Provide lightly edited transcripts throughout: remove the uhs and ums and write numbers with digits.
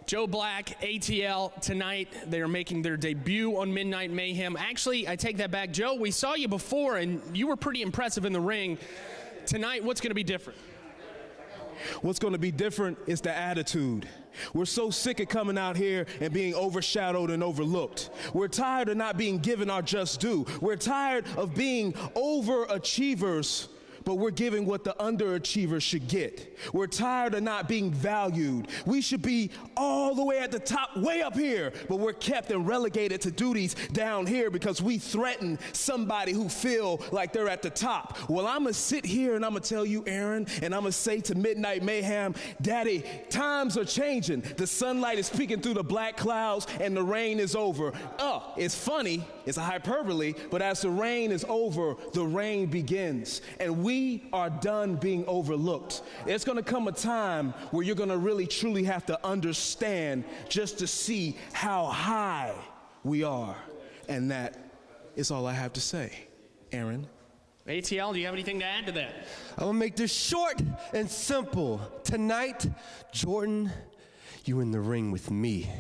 Joe Black, ATL, tonight, they are making their debut on Midnight Mayhem. Actually, I take that back. Joe, we saw you before, and you were pretty impressive in the ring. Tonight, what's going to be different? What's going to be different is the attitude. We're so sick of coming out here and being overshadowed and overlooked. We're tired of not being given our just due. We're tired of being overachievers, but we're giving what the underachievers should get. We're tired of not being valued. We should be all the way at the top, way up here, but we're kept and relegated to duties down here because we threaten somebody who feel like they're at the top. Well, I'm gonna sit here and I'm gonna tell you, Aaron, and I'm gonna say to Midnight Mayhem, Daddy, times are changing. The sunlight is peeking through the black clouds and the rain is over. It's funny, it's a hyperbole, but as the rain is over, the rain begins. And we are done being overlooked. It's going to come a time where you're going to really truly have to understand just to see how high we are. And that is all I have to say. Aaron? ATL, do you have anything to add to that? I'm going to make this short and simple. Tonight, Jordan, you in the ring with me,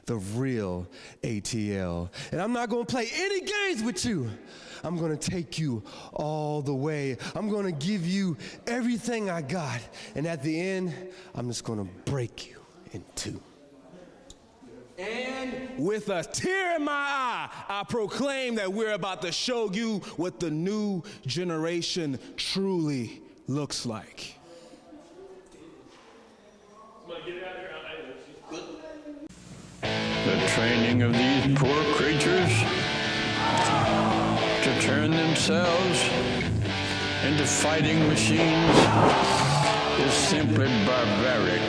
the real ATL. And I'm not going to play any games with you. I'm going to take you all the way. I'm going to give you everything I got. And at the end, I'm just going to break you in two. And with a tear in my eye, I proclaim that we're about to show you what the new generation truly looks like. The training of these poor creatures to turn themselves into fighting machines is simply barbaric.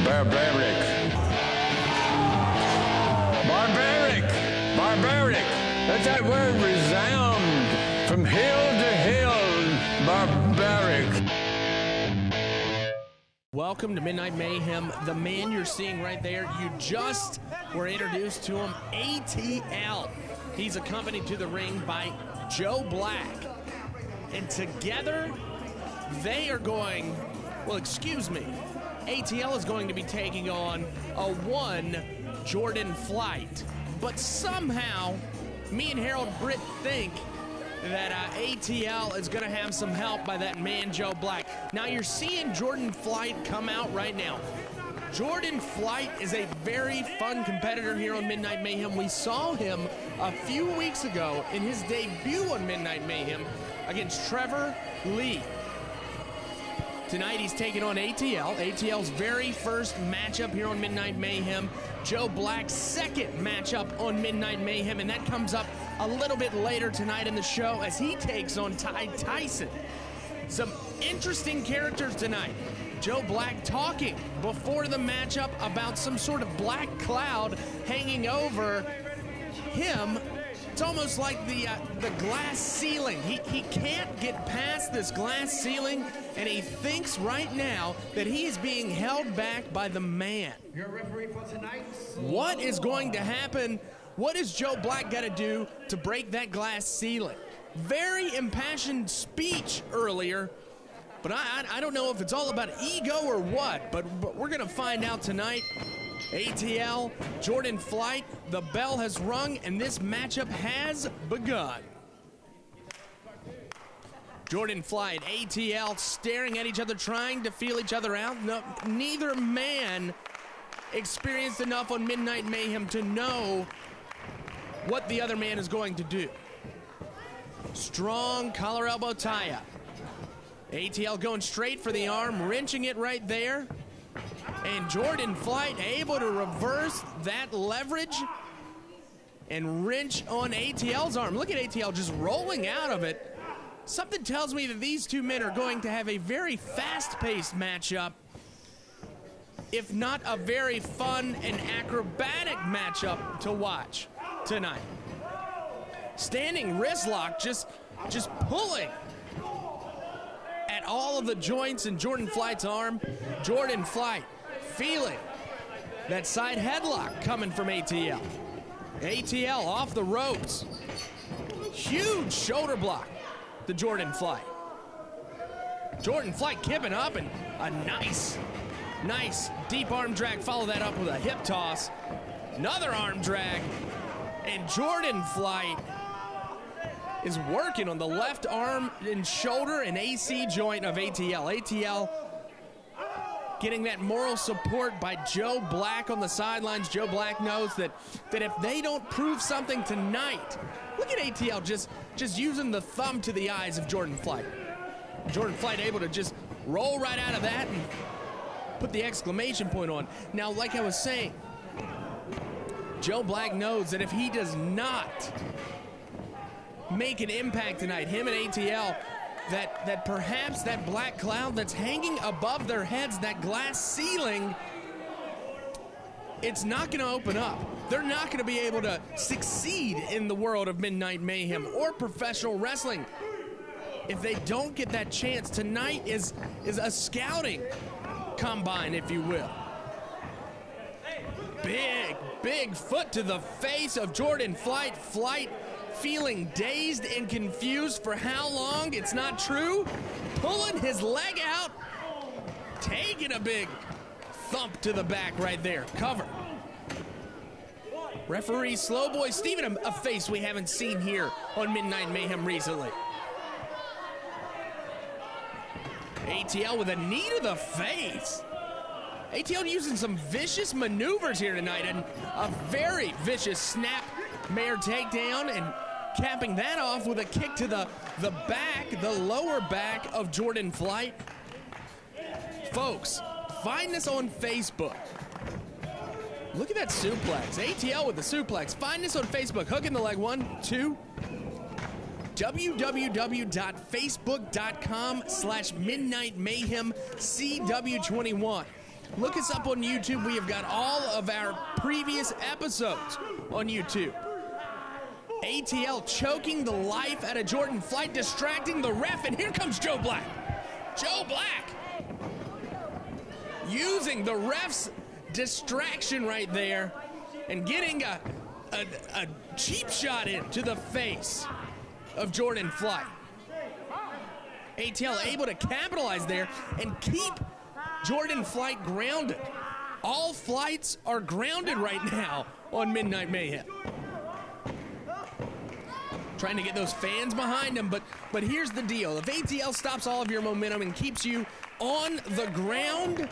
Barbaric. Barbaric. Barbaric. Let that word resound from hill to hill. Barbaric. Welcome to Midnight Mayhem. The man you're seeing right there, you just were introduced to him, ATL. He's accompanied to the ring by Joe Black. And together, they are going, ATL is going to be taking on a one Jordan Flyght. But somehow, me and Harold Britt think that ATL is going to have some help by that man, Joe Black. Now, you're seeing Jordan Flyght come out right now. Jordan Flyght is a very fun competitor here on Midnight Mayhem. We saw him a few weeks ago in his debut on Midnight Mayhem against Trevor Lee. Tonight, he's taking on ATL. ATL's very first matchup here on Midnight Mayhem. Joe Black's second matchup on Midnight Mayhem, and that comes up a little bit later tonight in the show as he takes on Tyson. Some interesting characters tonight. Joe Black talking before the matchup about some sort of black cloud hanging over him. It's almost like the glass ceiling. He can't get past this glass ceiling, and he thinks right now that he is being held back by the man. Your referee for tonight. What is going to happen? What is Joe Black got to do to break that glass ceiling? Very impassioned speech earlier, but I don't know if it's all about ego or what, but we're going to find out tonight. ATL, Jordan Flyght, the bell has rung, and this matchup has begun. Jordan Flyght, ATL staring at each other, trying to feel each other out. No, neither man experienced enough on Midnight Mayhem to know what the other man is going to do. Strong collar elbow tie-up. ATL going straight for the arm, wrenching it right there. And Jordan Flyght able to reverse that leverage and wrench on ATL's arm. Look at ATL just rolling out of it. Something tells me that these two men are going to have a very fast-paced matchup, if not a very fun and acrobatic matchup to watch tonight. Standing wrist lock, just pulling at all of the joints in Jordan Flight's arm. Jordan Flyght feeling that side headlock coming from ATL. ATL off the ropes. Huge shoulder block to Jordan Flyght. Jordan Flyght kipping up, and a nice deep arm drag. Follow that up with a hip toss. Another arm drag. And Jordan Flyght is working on the left arm and shoulder and AC joint of ATL. ATL getting that moral support by Joe Black on the sidelines. Joe Black knows that if they don't prove something tonight, look at ATL just using the thumb to the eyes of Jordan Flyght. Jordan Flyght able to just roll right out of that and put the exclamation point on. Now, like I was saying, Joe Black knows that if he does not make an impact tonight, him and ATL, that perhaps that black cloud that's hanging above their heads, that glass ceiling, it's not going to open up. They're not going to be able to succeed in the world of Midnight Mayhem or professional wrestling if they don't get that chance. Tonight is a scouting combine, if you will. Big foot to the face of Jordan Flyght. Flyght feeling dazed and confused for how long, it's not true. Pulling his leg out, taking a big thump to the back right there. Cover. Referee Slowboy Steven, a face we haven't seen here on Midnight Mayhem recently. ATL with a knee to the face. ATL using some vicious maneuvers here tonight, and a very vicious snap mare takedown, and capping that off with a kick to the back, the lower back of Jordan Flyght. Folks, find us on Facebook. Look at that suplex. ATL with the suplex. Find us on Facebook. Hook in the leg. 1, 2. www.facebook.com/Midnight Mayhem CW21. Look us up on YouTube. We have got all of our previous episodes on YouTube. ATL choking the life out of Jordan Flyght, distracting the ref, and here comes Joe Black. Joe Black using the ref's distraction right there and getting a cheap shot into the face of Jordan Flyght. ATL able to capitalize there and keep Jordan Flyght grounded. All flights are grounded right now on Midnight Mayhem. Trying to get those fans behind him, but here's the deal. If ATL stops all of your momentum and keeps you on the ground,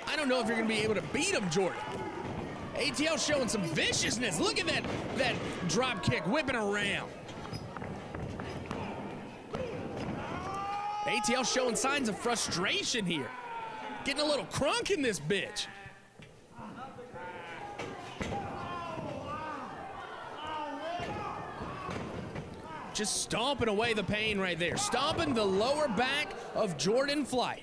I don't know if you're going to be able to beat him, Jordan. ATL showing some viciousness. Look at that drop kick whipping around. ATL showing signs of frustration here. Getting a little crunk in this bitch. Just stomping away the pain right there. Stomping the lower back of Jordan Flyght.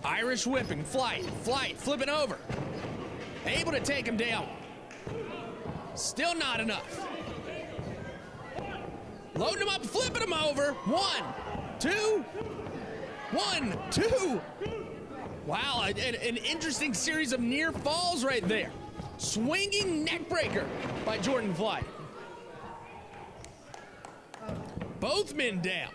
Irish whipping, Flyght flipping over. Able to take him down. Still not enough. Loading him up, flipping him over. 1, 2. 1, 2. Wow, an interesting series of near falls right there. Swinging neck breaker by Jordan Flyght. Both men down.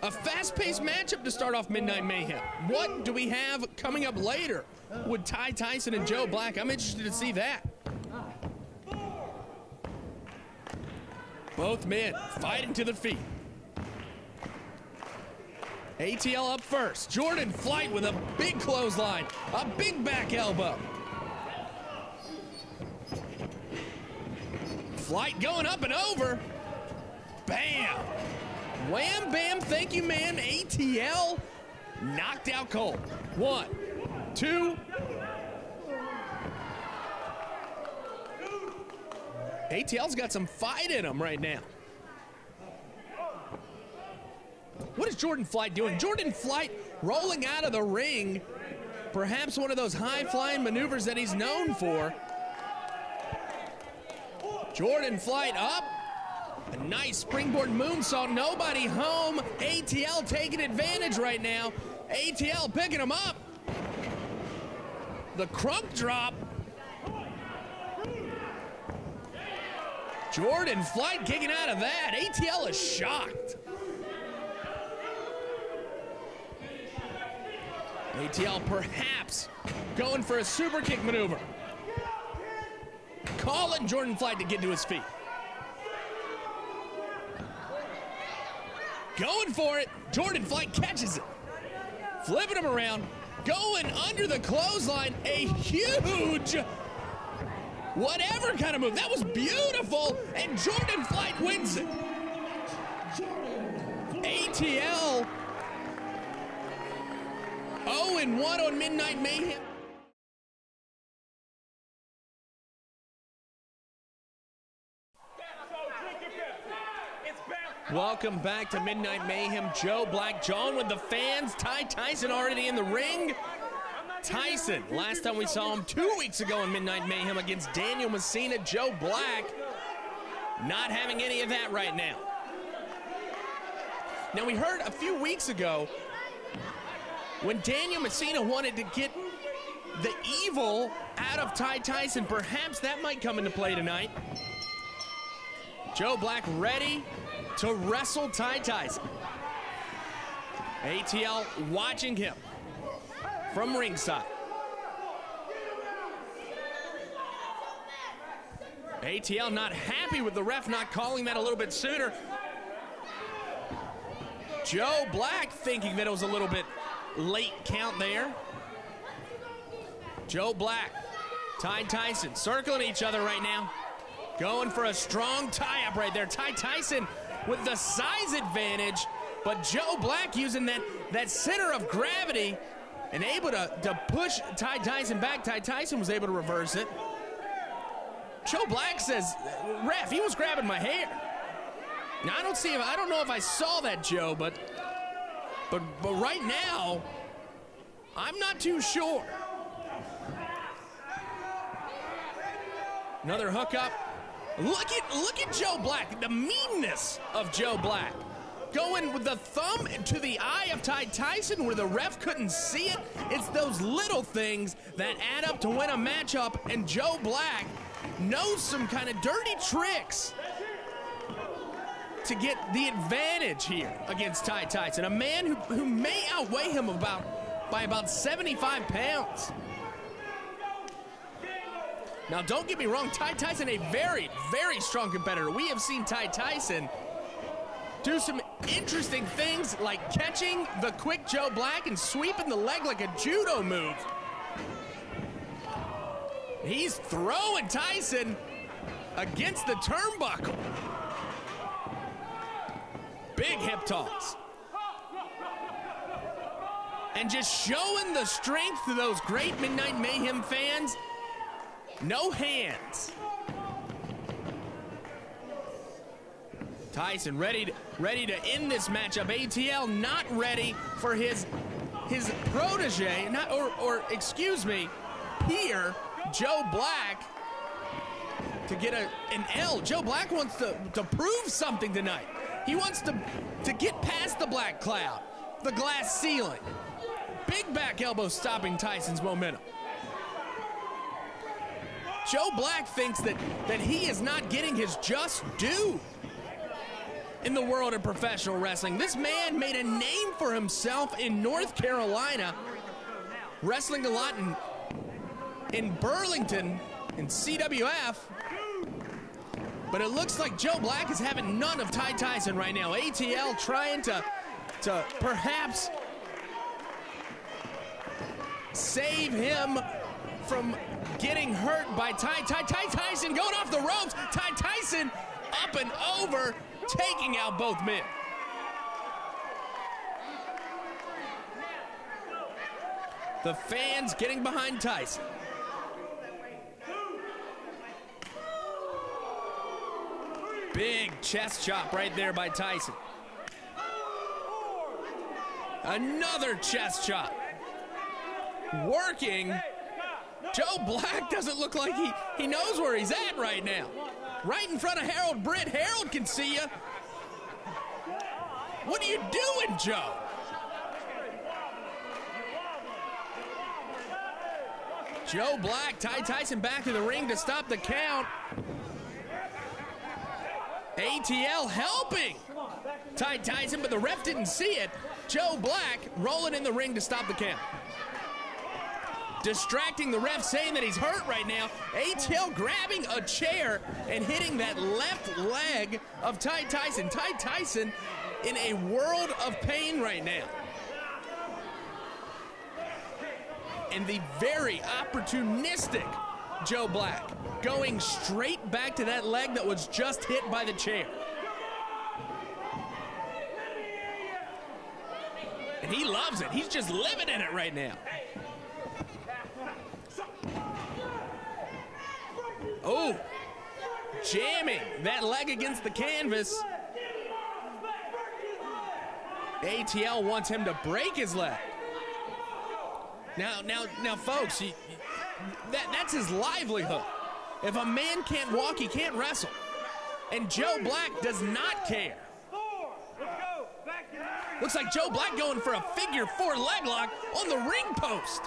A fast-paced matchup to start off Midnight Mayhem. What do we have coming up later with Tyson and Joe Black? I'm interested to see that. Both men fighting to their feet. ATL up first. Jordan Flyght with a big clothesline. A big back elbow. Flyght going up and over. Bam. Wham, bam, thank you, man. ATL knocked out cold. 1, 2. ATL's got some fight in him right now. What is Jordan Flyght doing? Jordan Flyght rolling out of the ring. Perhaps one of those high-flying maneuvers that he's known for. Jordan Flyght up. A nice springboard moonsault. Nobody home. ATL taking advantage right now. ATL picking him up. The crunk drop. Jordan Flyght kicking out of that. ATL is shocked. ATL perhaps going for a super kick maneuver. Calling Jordan Flyght to get to his feet. Going for it. Jordan Flyght catches it. Flipping him around. Going under the clothesline. A huge, whatever kind of move. That was beautiful. And Jordan Flyght wins it. ATL 0-1 on Midnight Mayhem. Welcome back to Midnight Mayhem. Joe Black, John with the fans. Tyson already in the ring. Tyson, last time we saw him 2 weeks ago in Midnight Mayhem against Daniel Messina. Joe Black not having any of that right now. Now, we heard a few weeks ago when Daniel Messina wanted to get the evil out of Tyson. Perhaps that might come into play tonight. Joe Black ready to wrestle Tyson. ATL watching him from ringside. ATL not happy with the ref not calling that a little bit sooner. Joe Black thinking that it was a little bit late count there. Joe Black, Tyson circling each other right now. Going for a strong tie-up right there. Tyson with the size advantage, but Joe Black using that center of gravity and able to push Tyson back. Tyson was able to reverse it. Joe Black says, ref, he was grabbing my hair. Now, I don't know if I saw that, Joe, but right now, I'm not too sure. Another hookup. Look at Joe Black, the meanness of Joe Black. Going with the thumb to the eye of Tyson where the ref couldn't see it. It's those little things that add up to win a matchup, and Joe Black knows some kind of dirty tricks to get the advantage here against Tyson, a man who may outweigh him by about 75 pounds. Now, don't get me wrong, Tyson, a very, very strong competitor. We have seen Tyson do some interesting things like catching the quick Joe Black and sweeping the leg like a judo move. He's throwing Tyson against the turnbuckle. Big hip toss. And just showing the strength to those great Midnight Mayhem fans. No hands. Tyson ready to end this matchup. ATL not ready for his protege, peer, Joe Black, to get an L. Joe Black wants to prove something tonight. He wants to get past the black cloud, the glass ceiling. Big back elbow stopping Tyson's momentum. Joe Black thinks that he is not getting his just due in the world of professional wrestling. This man made a name for himself in North Carolina, wrestling a lot in Burlington, in CWF. But it looks like Joe Black is having none of Tyson right now. ATL trying to perhaps save him from getting hurt by Tyson going off the ropes. Tyson up and over, taking out both men. The fans getting behind Tyson. Big chest chop right there by Tyson. Another chest chop. Working. Joe Black doesn't look like he knows where he's at right now. Right in front of Harold Britt. Harold can see you. What are you doing, Joe? Joe Black, Tyson back to the ring to stop the count. ATL helping Tyson, but the ref didn't see it. Joe Black rolling in the ring to stop the count. Distracting the ref, saying that he's hurt right now. ATL grabbing a chair and hitting that left leg of Tyson. Tyson in a world of pain right now. And the very opportunistic Joe Black going straight back to that leg that was just hit by the chair. And he loves it. He's just living in it right now. Oh, jamming that leg against the canvas. ATL wants him to break his leg. Now, folks, that's his livelihood. If a man can't walk, he can't wrestle. And Joe Black does not care. Looks like Joe Black going for a figure 4 leg lock on the ring post.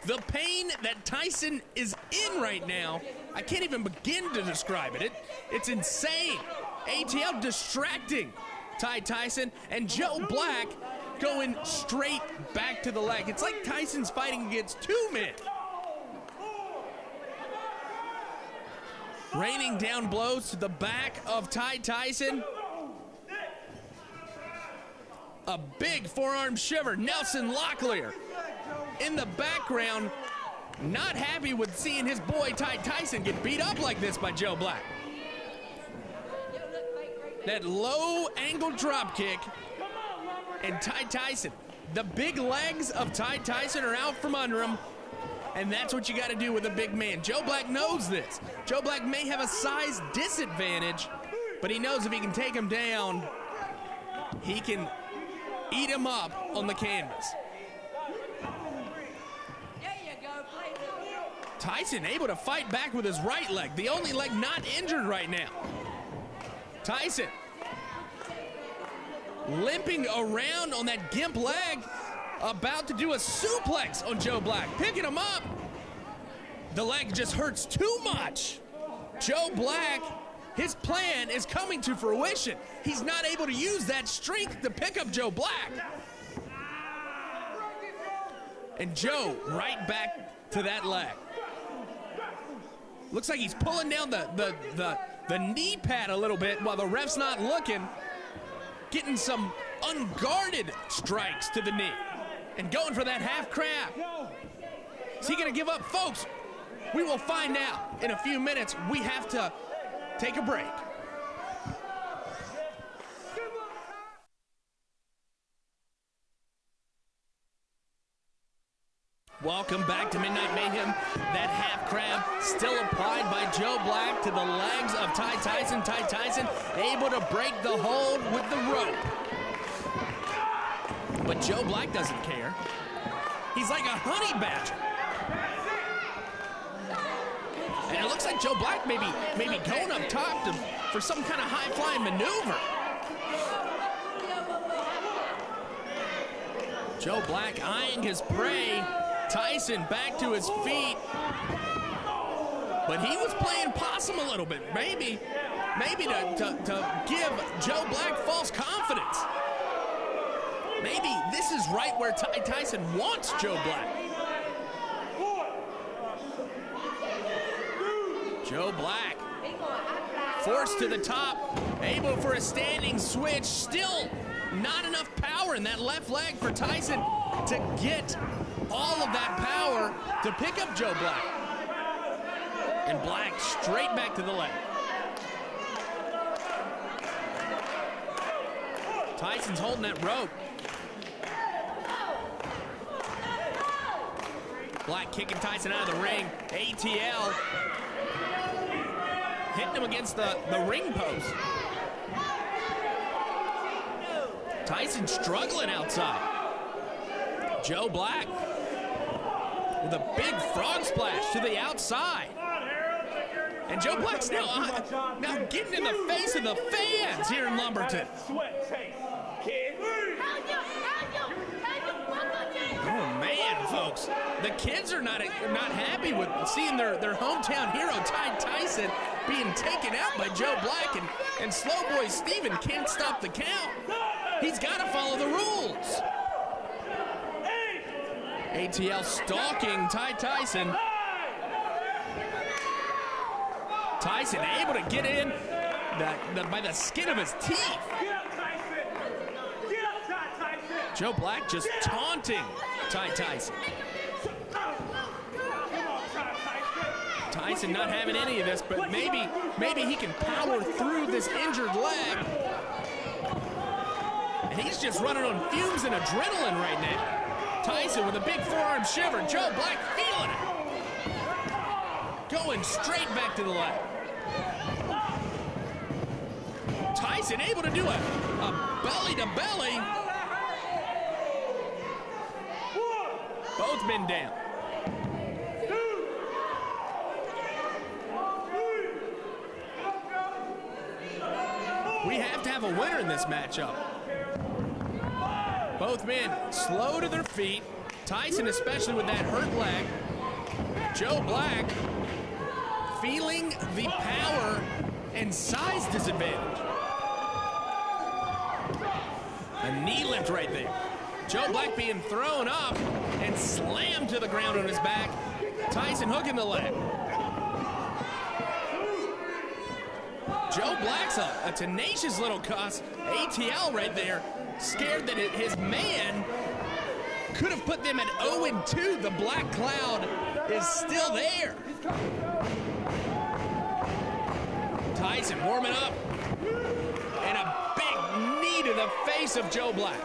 The pain that Tyson is in right now, I can't even begin to describe it. It's insane. ATL distracting Tyson, and Joe Black going straight back to the leg. It's like Tyson's fighting against 2 men. Raining down blows to the back of Tyson. A big forearm shiver. Nelson Locklear in the background, not happy with seeing his boy Tyson get beat up like this by Joe Black. That low angle drop kick, and Tyson, the big legs of Tyson are out from under him, and that's what you got to do with a big man. Joe Black knows this. Joe Black may have a size disadvantage, but he knows if he can take him down, he can eat him up on the canvas. Tyson able to fight back with his right leg, the only leg not injured right now. Tyson limping around on that gimp leg, about to do a suplex on Joe Black, picking him up. The leg just hurts too much. Joe Black, his plan is coming to fruition. He's not able to use that strength to pick up Joe Black. And Joe right back to that leg. Looks like he's pulling down the knee pad a little bit while the ref's not looking. Getting some unguarded strikes to the knee. And going for that half crab. Is he going to give up? Folks, we will find out in a few minutes. We have to take a break. Welcome back to Midnight Mayhem. That half crab still applied by Joe Black to the legs of Tyson. Tyson able to break the hold with the rope. But Joe Black doesn't care. He's like a honey badger. And it looks like Joe Black maybe going up top for some kind of high-flying maneuver. Joe Black eyeing his prey. Tyson back to his feet. But he was playing possum a little bit. Maybe to give Joe Black false confidence. Maybe this is right where Tyson wants Joe Black. Joe Black forced to the top, able for a standing switch. Still not enough power in that left leg for Tyson to get all of that power to pick up Joe Black. And Black straight back to the leg. Tyson's holding that rope. Black kicking Tyson out of the ring. ATL hitting him against the ring post. Tyson struggling outside. Joe Black with a big frog splash to the outside. And Joe Black's now getting in the face of the fans here in Lumberton. Oh man, folks, the kids are not happy with seeing their hometown hero Tyson being taken out by Joe Black, and Slow Boy Steven can't stop the count. He's got to follow the rules. ATL stalking Tyson. Tyson able to get in by the skin of his teeth. Joe Black just taunting Tyson. Tyson not having any of this, but maybe he can power through this injured leg. And he's just running on fumes and adrenaline right now. Tyson with a big forearm shiver. Joe Black feeling it. Going straight back to the left. Tyson able to do a belly to belly. Both men down. We have to have a winner in this matchup. Both men slow to their feet. Tyson, especially with that hurt leg. Joe Black feeling the power and size disadvantage. A knee lift right there. Joe Black being thrown up and slammed to the ground on his back. Tyson hooking the leg. Joe Black's a tenacious little cuss. ATL right there, scared that his man could have put them at 0-2. The black cloud is still there. Tyson warming up. And a big knee to the face of Joe Black.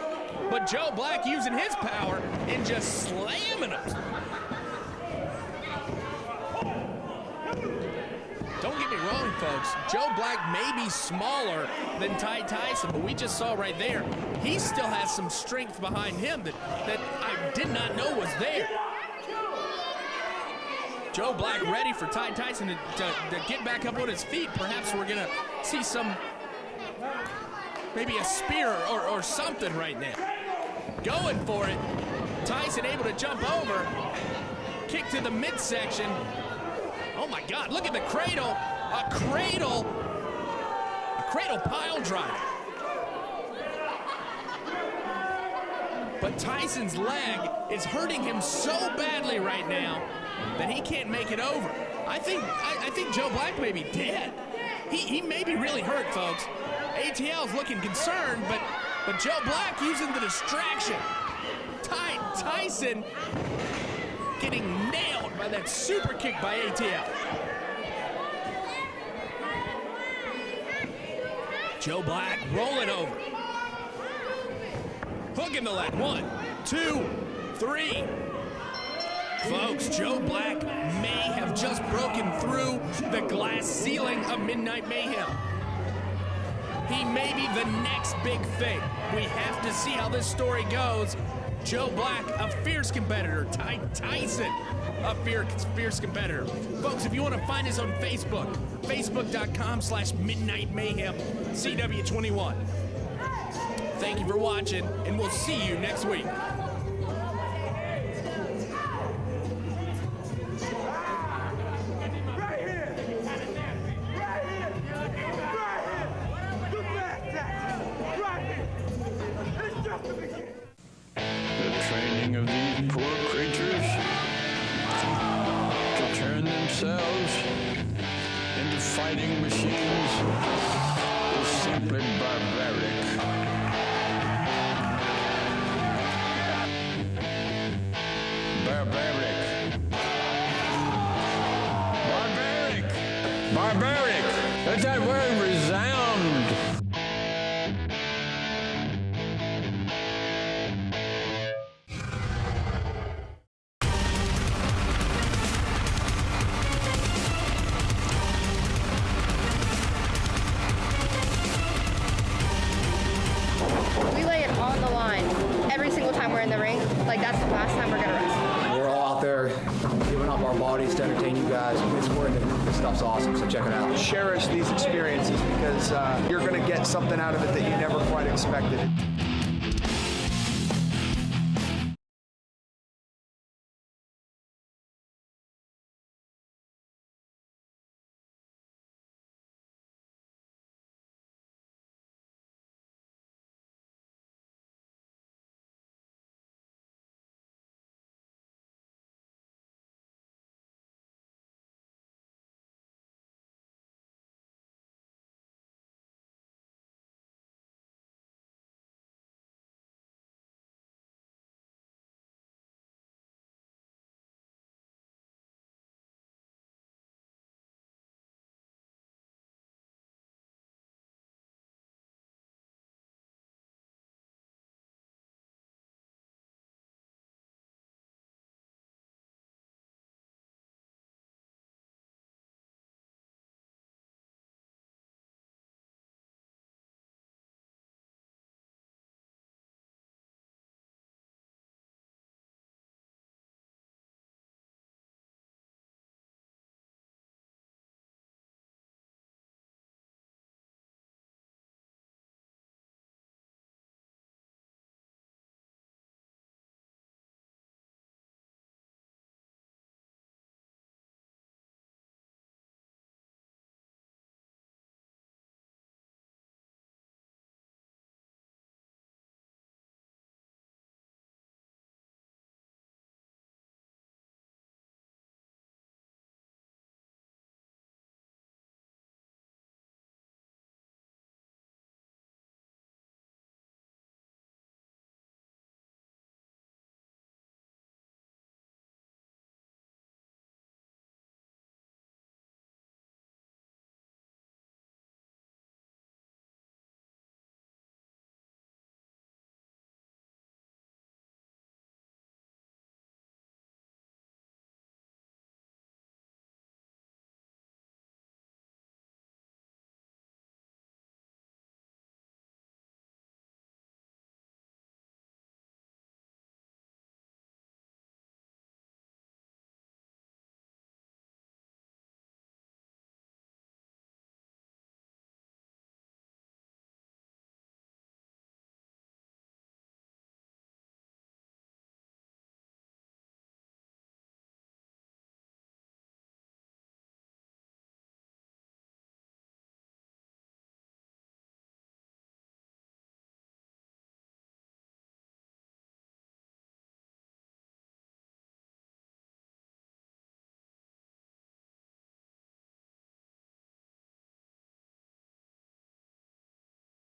But Joe Black using his power and just slamming him. Don't get me wrong, folks. Joe Black may be smaller than Tyson, but we just saw right there, he still has some strength behind him that I did not know was there. Joe Black ready for Tyson to get back up on his feet. Perhaps we're going to see maybe a spear or something right now. Going for it. Tyson able to jump over. Kick to the midsection. Oh my God, look at the cradle. A cradle pile driver. But Tyson's leg is hurting him so badly right now that he can't make it over. I think Joe Black may be dead. He may be really hurt, folks. ATL's looking concerned, but Joe Black using the distraction. Tyson getting nailed by that super kick by ATL. Joe Black rolling over. Hooking the leg. 1, 2, 3. Folks, Joe Black may have just broken through the glass ceiling of Midnight Mayhem. He may be the next big thing. We have to see how this story goes. Joe Black, a fierce competitor. Tyson, a fierce competitor. Folks, if you want to find us on Facebook, facebook.com/Midnight Mayhem CW21. Thank you for watching, and we'll see you next week. Training of these poor creatures to turn themselves into fighting machines is simply barbaric. Barbaric. Let that word resound. We lay it on the line every single time we're in the ring. Like, that's the last time we're gonna rest. We're all out there giving up our bodies to entertain you guys. It's worth it. This stuff's awesome, so check it out. Cherish these experiences because you're going to get something out of it that you never quite expected.